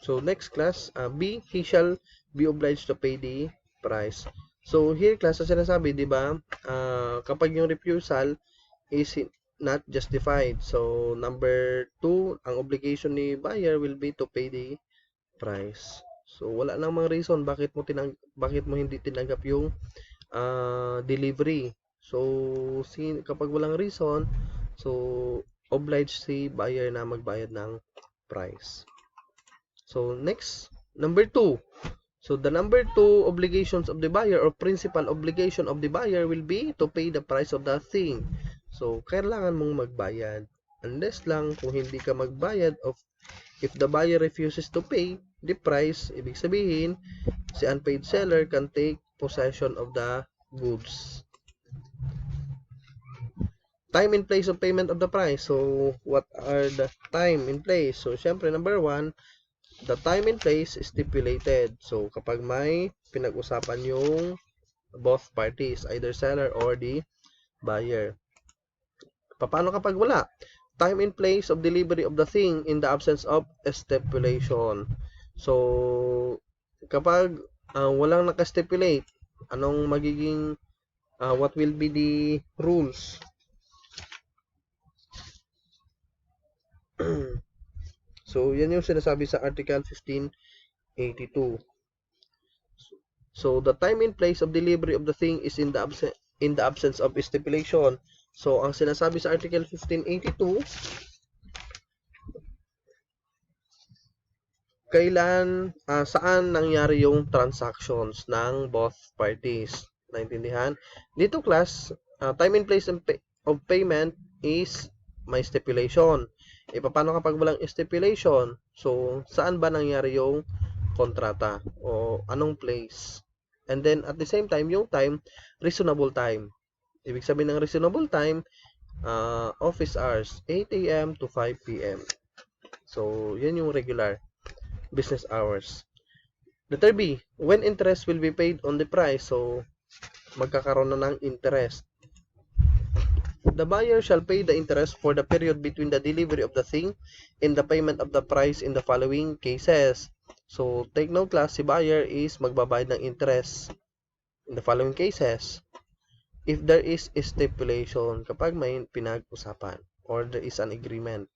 So, next class, B, he shall be obliged to pay the price. So, here class, sa sinasabi, di ba, kapag yung refusal is not justified. So, number 2, ang obligation ni buyer will be to pay the price. So, wala namang reason bakit mo hindi tinanggap yung delivery. So, kapag walang reason, so, obliged si buyer na magbayad ng price. So, next, number 2. So, the number 2 obligations of the buyer or principal obligation of the buyer will be to pay the price of that thing. So, kailangan mong magbayad. Unless lang kung hindi ka magbayad if the buyer refuses to pay the price, ibig sabihin, si unpaid seller can take possession of the goods. Time and place of payment of the price. So, what are the time and place? So, syempre, number 1, the time and place is stipulated. So, kapag may pinag-usapan yung both parties, either seller or the buyer. Paano kapag wala? Time and place of delivery of the thing in the absence of stipulation. So, kapag walang naka-stipulate, anong magiging, what will be the rules? So, yan yung sinasabi sa Article 1582. So, the time and place of delivery of the thing is in the absence of stipulation. So, ang sinasabi sa Article 1582, saan nangyari yung transactions ng both parties. Naintindihan? Dito class, time and place of payment is may stipulation. Paano kapag walang stipulation? So, saan ba nangyari yung kontrata? O anong place? And then, at the same time, yung time, reasonable time. Ibig sabihin ng reasonable time, office hours, 8 a.m. to 5 p.m. So, yan yung regular business hours. Letter B, when interest will be paid on the price. So, magkakaroon na ng interest. The buyer shall pay the interest for the period between the delivery of the thing and the payment of the price in the following cases. So, take note class, si buyer is magbabayad ng interest in the following cases. If there is a stipulation, kapag may pinag-usapan or there is an agreement.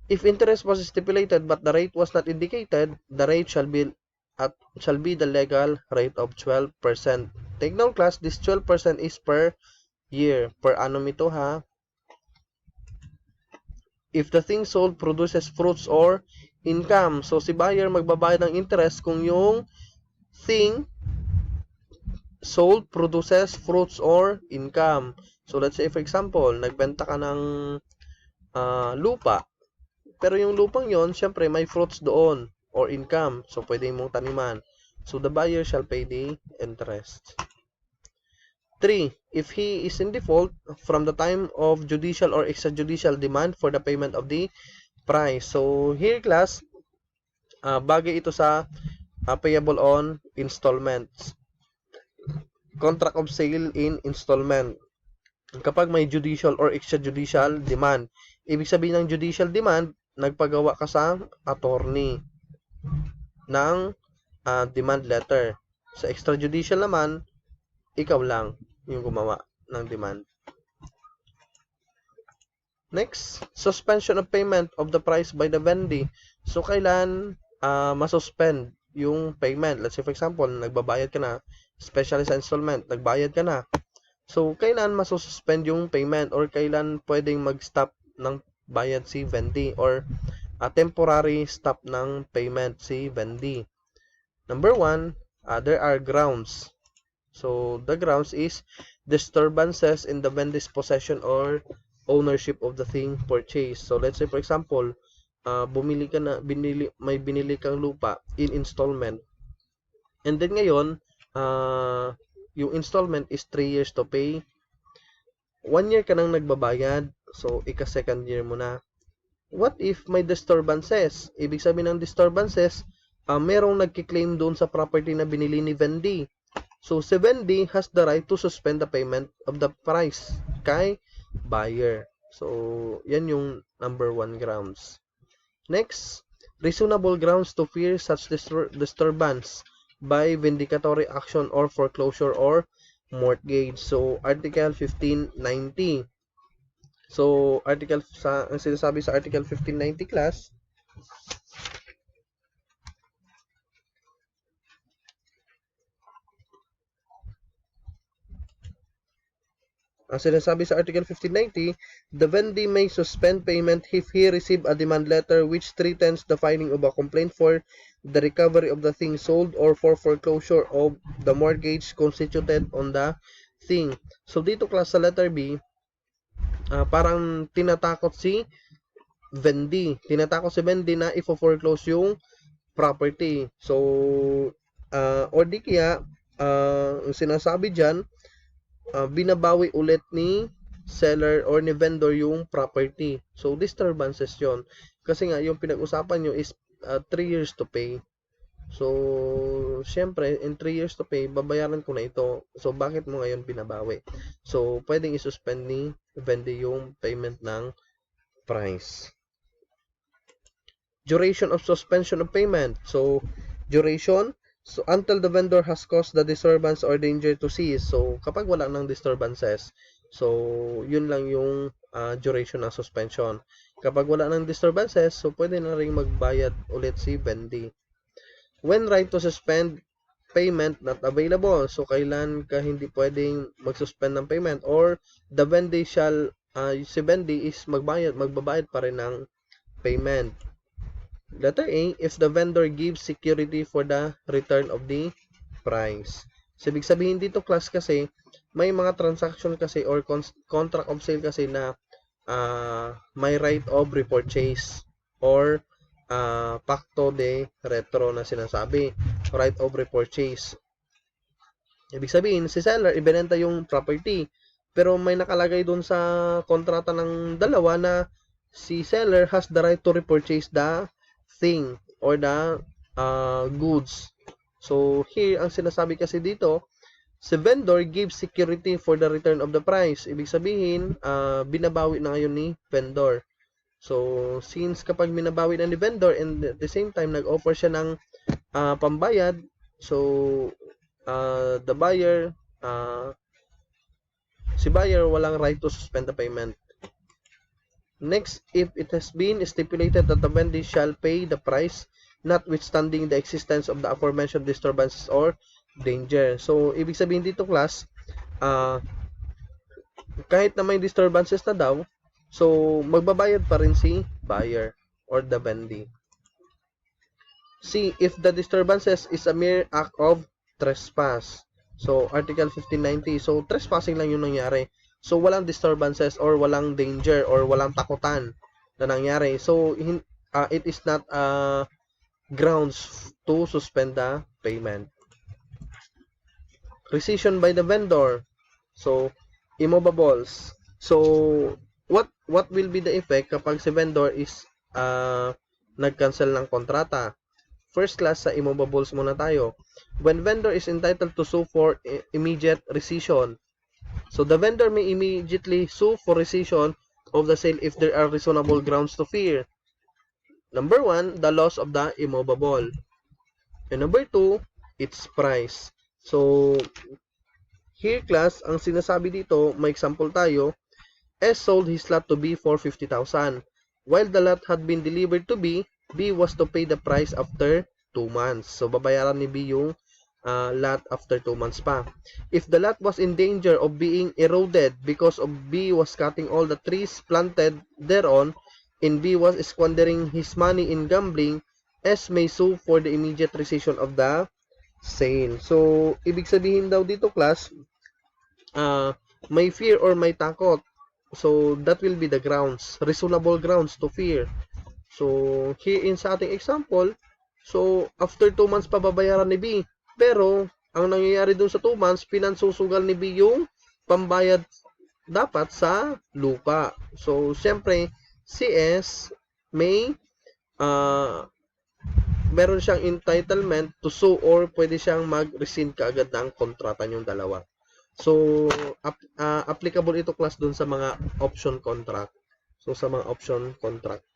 If interest was stipulated but the rate was not indicated, the rate shall be the legal rate of 12%. Take note class, this 12% is per year. Per annum ito ha. If the thing sold produces fruits or income. So, si buyer magbabayad ng interest kung yung thing sold produces fruits or income. So, let's say for example, nagbenta ka ng lupa. Pero yung lupang yon, syempre may fruits doon or income. So, pwede mong taniman. So, the buyer shall pay the interest. 3. If he is in default from the time of judicial or extrajudicial demand for the payment of the price. So, here class, bagay ito sa payable on installments. Contract of sale in installment. Kapag may judicial or extrajudicial demand. Ibig sabihin ng judicial demand, nagpagawa ka sa attorney ng demand letter. Sa extrajudicial naman, ikaw lang yung gumawa ng demand. Next, suspension of payment of the price by the vendee. So, kailan masuspend yung payment? Let's say, for example, nagbabayad ka na, especially sa installment, nagbayad ka na. So, kailan masususpend yung payment or kailan pwedeng mag-stop ng bayad si vendee or temporary stop ng payment si vendee? Number 1, there are grounds. So, the grounds is disturbances in the vendee's possession or ownership of the thing purchased. So, let's say for example, may binili kang lupa in installment. And then ngayon, yung installment is 3 years to pay. 1 year ka nang nagbabayad. So, ika-second year mo na. What if may disturbances? Ibig sabihin ng disturbances, merong nagkiklaim doon sa property na binili ni vendee. So, si vendee has the right to suspend the payment of the price kay buyer. So, yan yung number 1 grounds. Next, reasonable grounds to fear such disturbance by vindicatory action or foreclosure or mortgage. So, Article 1590. So, ang sinasabi sa Article 1590 class, ang sinasabi sa Article 1590, the vendee may suspend payment if he receive a demand letter which threatens the filing of a complaint for the recovery of the thing sold or for foreclosure of the mortgage constituted on the thing. So, dito class sa letter B, parang tinatakot si Vendee. Tinatakot si Vendee na i-foreclose yung property. So, or di kaya, ang sinasabi dyan, binabawi ulit ni seller or ni vendor yung property. So, disturbances yon. Kasi nga, yung pinag-usapan nyo is 3 years to pay. So, syempre, in 3 years to pay, babayaran ko na ito. So, bakit mo ngayon binabawi? So, pwedeng isuspend ni vendor yung payment ng price. Duration of suspension of payment. So, duration, so until the vendor has caused the disturbance or danger to cease. So, kapag wala ng disturbances, so, yun lang yung duration ng suspension. Kapag wala ng disturbances, so, pwede na rin magbayad ulit si vendee. When right to suspend payment not available. So, kailan ka hindi pwedeng mag-suspend ng payment or the vendee shall, si vendee is magbabayad pa rin ng payment. Letter A, if the vendor gives security for the return of the price. So, ibig sabihin dito class kasi, may mga transaction kasi or contract of sale kasi na may right of repurchase or pacto de retro na sinasabi. Right of repurchase. Ibig sabihin, si seller, ibenta yung property. Pero may nakalagay dun sa kontrata ng dalawa na si seller has the right to repurchase the thing or the goods. So, here, ang sinasabi kasi dito, si vendor gives security for the return of the price. Ibig sabihin, binabawi na ngayon ni vendor. So, since kapag binabawi na ni vendor and at the same time, nag-offer siya ng pambayad, so, the buyer, si buyer walang right to suspend the payment. Next, if it has been stipulated that the vendee shall pay the price notwithstanding the existence of the aforementioned disturbances or danger. So, ibig sabihin dito class, kahit na may disturbances na daw, so magbabayad pa rin si buyer or the vendee. C, if the disturbances is a mere act of trespass. So, Article 1590. So, trespassing lang yung nangyari. So, walang disturbances or walang danger or walang takutan na nangyari. So, it is not grounds to suspend the payment. Rescission by the vendor. So, immovables. So, what will be the effect kapag si vendor is nag-cancel ng kontrata? First class sa immovables muna tayo. When vendor is entitled to sue for immediate rescission. So, the vendor may immediately sue for rescission of the sale if there are reasonable grounds to fear. Number 1, the loss of the immovable. And number 2, its price. So, here class, ang sinasabi dito, may example tayo, S sold his lot to B for 50,000. While the lot had been delivered to B, B was to pay the price after 2 months. So, babayaran ni B yung lot after 2 months pa. If the lot was in danger of being eroded because of B was cutting all the trees planted thereon and B was squandering his money in gambling, S may sue for the immediate rescission of the sale. So, ibig sabihin daw dito class, may fear or may takot. So, that will be the grounds, reasonable grounds to fear. So, here in sa ating example, so, after 2 months pa babayaran ni B. Pero, ang nangyayari dun sa 2 months, pinansusugal ni B yung pambayad dapat sa lupa. So, syempre, si S may meron siyang entitlement to sue or pwede siyang mag-rescind kaagad ng kontrata niyong dalawa. So, applicable ito class dun sa mga option contract. So, sa mga option contract.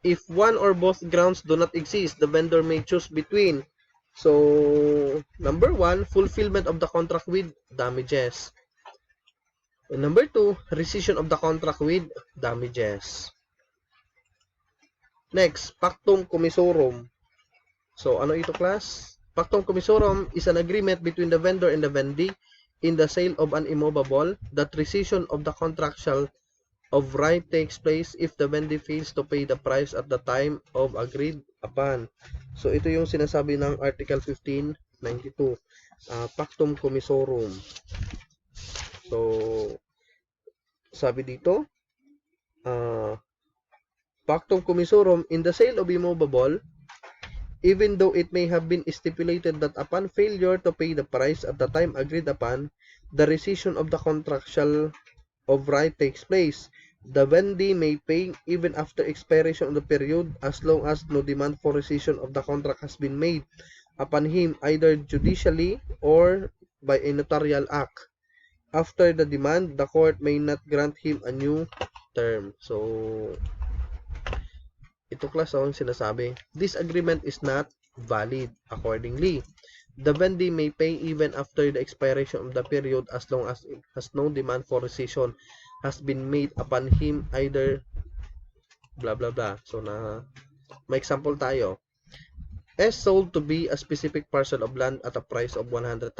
If one or both grounds do not exist, the vendor may choose between. So, number 1, fulfillment of the contract with damages. And number 2, rescission of the contract with damages. Next, pactum commissorum. So, ano ito, class? Pactum commissorum is an agreement between the vendor and the vendee in the sale of an immobile that rescission of the contractual of right takes place if the vendee fails to pay the price at the time of agreed upon. So, ito yung sinasabi ng Article 1592, pactum commissorum. So, sabi dito, pactum commissorum in the sale of immobile, even though it may have been stipulated that upon failure to pay the price at the time agreed upon, the rescission of the contractual of right takes place. The vendee may pay even after expiration of the period as long as no demand for rescission of the contract has been made upon him either judicially or by a notarial act. After the demand, the court may not grant him a new term. So, ito class ang sinasabi. This agreement is not valid accordingly. The vendee may pay even after the expiration of the period as long as it has no demand for rescission has been made upon him either blah blah blah. So may example tayo. S sold to be a specific parcel of land at a price of 100,000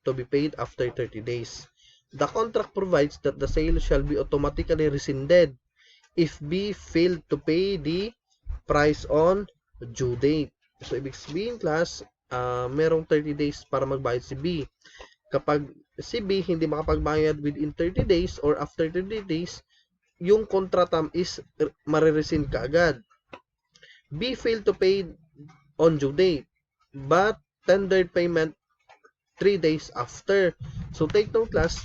to be paid after 30 days. The contract provides that the sale shall be automatically rescinded if B failed to pay the price on due date. So, ibig sabihin, class, merong 30 days para magbayad si B. Kapag si B hindi makapagbayad within 30 days or after 30 days, yung kontratam is marirescind kaagad. B failed to pay on due date, but tendered payment 3 days after. So, take note, class,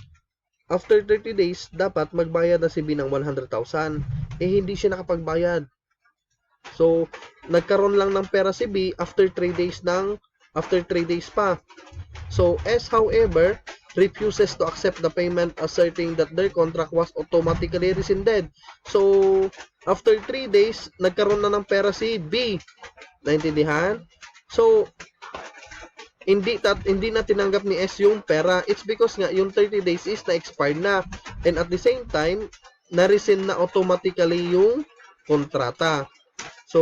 after 30 days, dapat magbayad na si B ng 100,000. Hindi siya nakapagbayad. So, nagkaroon lang ng pera si B after 3 days pa. So, S, however, refuses to accept the payment asserting that their contract was automatically rescinded. So, after 3 days, nagkaroon na ng pera si B. Naintindihan? So, hindi na tinanggap ni S yung pera. It's because nga yung 30 days is na-expired na. And at the same time, na-rescind na automatically yung kontrata. So,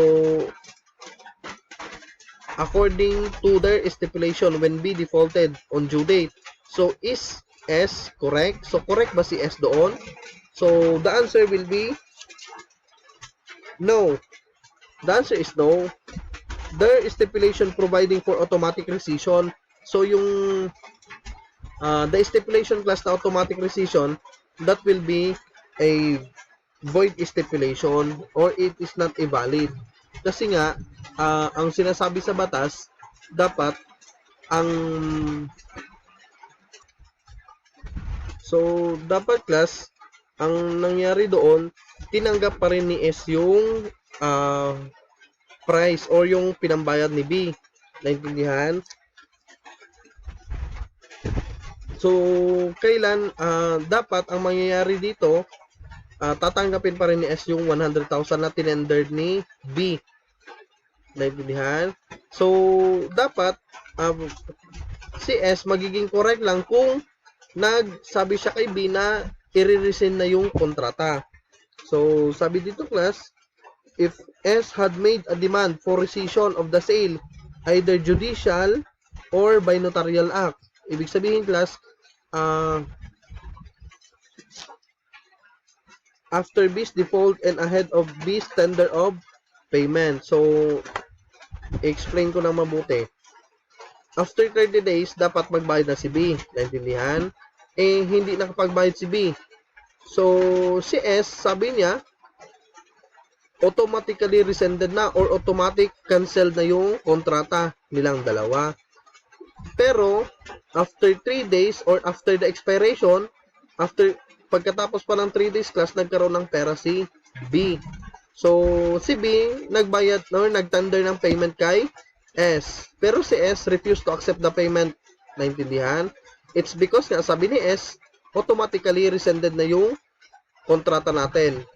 according to their stipulation, when B defaulted on due date, so is S correct? So, correct ba si S doon? So, the answer will be no. The answer is no. Their stipulation providing for automatic rescission. So, yung the stipulation class na automatic rescission, that will be a void stipulation or it is not a valid. Kasi nga, ang sinasabi sa batas, dapat dapat class, ang nangyari doon, tinanggap pa rin ni S yung price or yung pinambayad ni B. Naintindihan? So, kailan dapat ang mangyayari dito, tatanggapin pa rin ni S yung 100,000 na tinendered ni B. Naintindihan? So, dapat si S magiging correct lang kung nagsabi siya kay B na i-rescind na yung kontrata. So, sabi dito class, if S had made a demand for rescission of the sale, either judicial or by notarial act. Ibig sabihin, class, after B's default and ahead of B's tender of payment. So, explain ko na mabuti. After 30 days, dapat magbayad na si B. Naintindihan? Hindi nakapagbayad si B. So, si S, sabi niya, automatically rescinded na or automatic canceled na yung kontrata nilang dalawa. Pero, after 3 days or after the expiration, pagkatapos pa ng 3 days class, nagkaroon ng pera si B. So, si B, nagbayad or nagtender ng payment kay S. Pero si S refused to accept the payment. Naintindihan? It's because nga, sabi ni S, automatically rescinded na yung kontrata natin.